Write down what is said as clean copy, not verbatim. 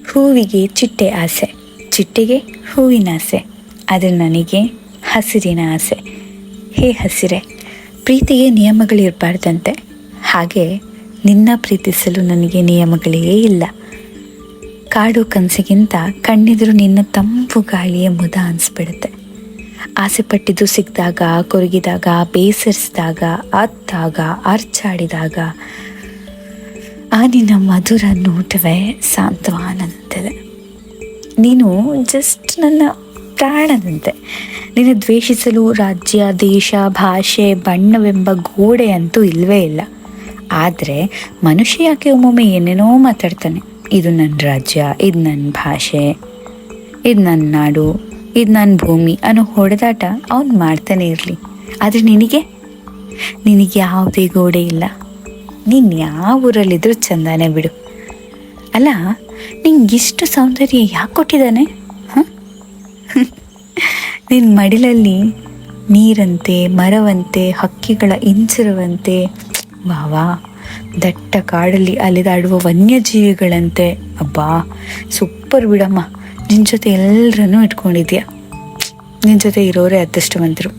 ಹೂವಿಗೆ ಚಿಟ್ಟೆ ಆಸೆ, ಚಿಟ್ಟೆಗೆ ಹೂವಿನ ಆಸೆ, ಆದರೆ ನನಗೆ ಹಸಿರಿನ ಆಸೆ. ಹೇ ಹಸಿರೆ, ಪ್ರೀತಿಗೆ ನಿಯಮಗಳಿರಬಾರ್ದಂತೆ, ಹಾಗೆ ನಿನ್ನ ಪ್ರೀತಿಸಲು ನನಗೆ ನಿಯಮಗಳೇ ಇಲ್ಲ. ಕಾಡು ಕನಸಿಗಿಂತ ಕಣ್ಣೆದುರು ನಿನ್ನ ತಂಪು ಗಾಳಿಯ ಮುದ ಅನಿಸ್ಬಿಡುತ್ತೆ. ಆಸೆ ಪಟ್ಟಿದ್ದು ಸಿಕ್ಕಿದಾಗ, ಕೊರಗಿದಾಗ, ಬೇಸರಿಸಿದಾಗ, ಅತ್ತಾಗ, ಅರ್ಚಾಡಿದಾಗ ಆ ನಿನ್ನ ಮಧುರ ನೋಟವೇ ಸಾಂತ್ವನಂತಿದೆ. ನೀನು ಜಸ್ಟ್ ನನ್ನ ಪ್ರಾಣದಂತೆ. ನಿನ್ನ ದ್ವೇಷಿಸಲು ರಾಜ್ಯ, ದೇಶ, ಭಾಷೆ, ಬಣ್ಣವೆಂಬ ಗೋಡೆ ಅಂತೂ ಇಲ್ಲವೇ ಇಲ್ಲ. ಆದರೆ ಮನುಷ್ಯ ಯಾಕೆ ಒಮ್ಮೊಮ್ಮೆ ಏನೇನೋ ಮಾತಾಡ್ತಾನೆ. ಇದು ನನ್ನ ರಾಜ್ಯ, ಇದು ನನ್ನ ಭಾಷೆ, ಇದು ನನ್ನ ನಾಡು, ಇದು ನನ್ನ ಭೂಮಿ ಅನ್ನೋ ಹೊಡೆದಾಟ ಅವನು ಮಾಡ್ತಾನೆ ಇರಲಿ. ಆದರೆ ನಿನಗೆ ಯಾವುದೇ ಗೋಡೆ ಇಲ್ಲ. ನೀನು ಯಾವ ಊರಲ್ಲಿದ್ದರೂ ಚಂದಾನೆ ಬಿಡು. ಅಲ್ಲ, ನಿಂಗಿಷ್ಟು ಸೌಂದರ್ಯ ಯಾಕೆ ಕೊಟ್ಟಿದ್ದಾನೆ? ಹಾಂ, ನಿನ್ನ ಮಡಿಲಲ್ಲಿ ನೀರಂತೆ, ಮರವಂತೆ, ಹಕ್ಕಿಗಳ ಇಂಚಿರುವಂತೆ, ವಾ ದಟ್ಟ ಕಾಡಲ್ಲಿ ಅಲೆದಾಡುವ ವನ್ಯಜೀವಿಗಳಂತೆ. ಅಬ್ಬಾ, ಸೂಪರ್ ಬಿಡಮ್ಮ. ನಿನ್ನ ಜೊತೆ ಎಲ್ಲರನ್ನೂ ಇಟ್ಕೊಂಡಿದ್ಯಾ. ನಿನ್ನ ಜೊತೆ ಇರೋರೇ ಅದೃಷ್ಟವಂತರು.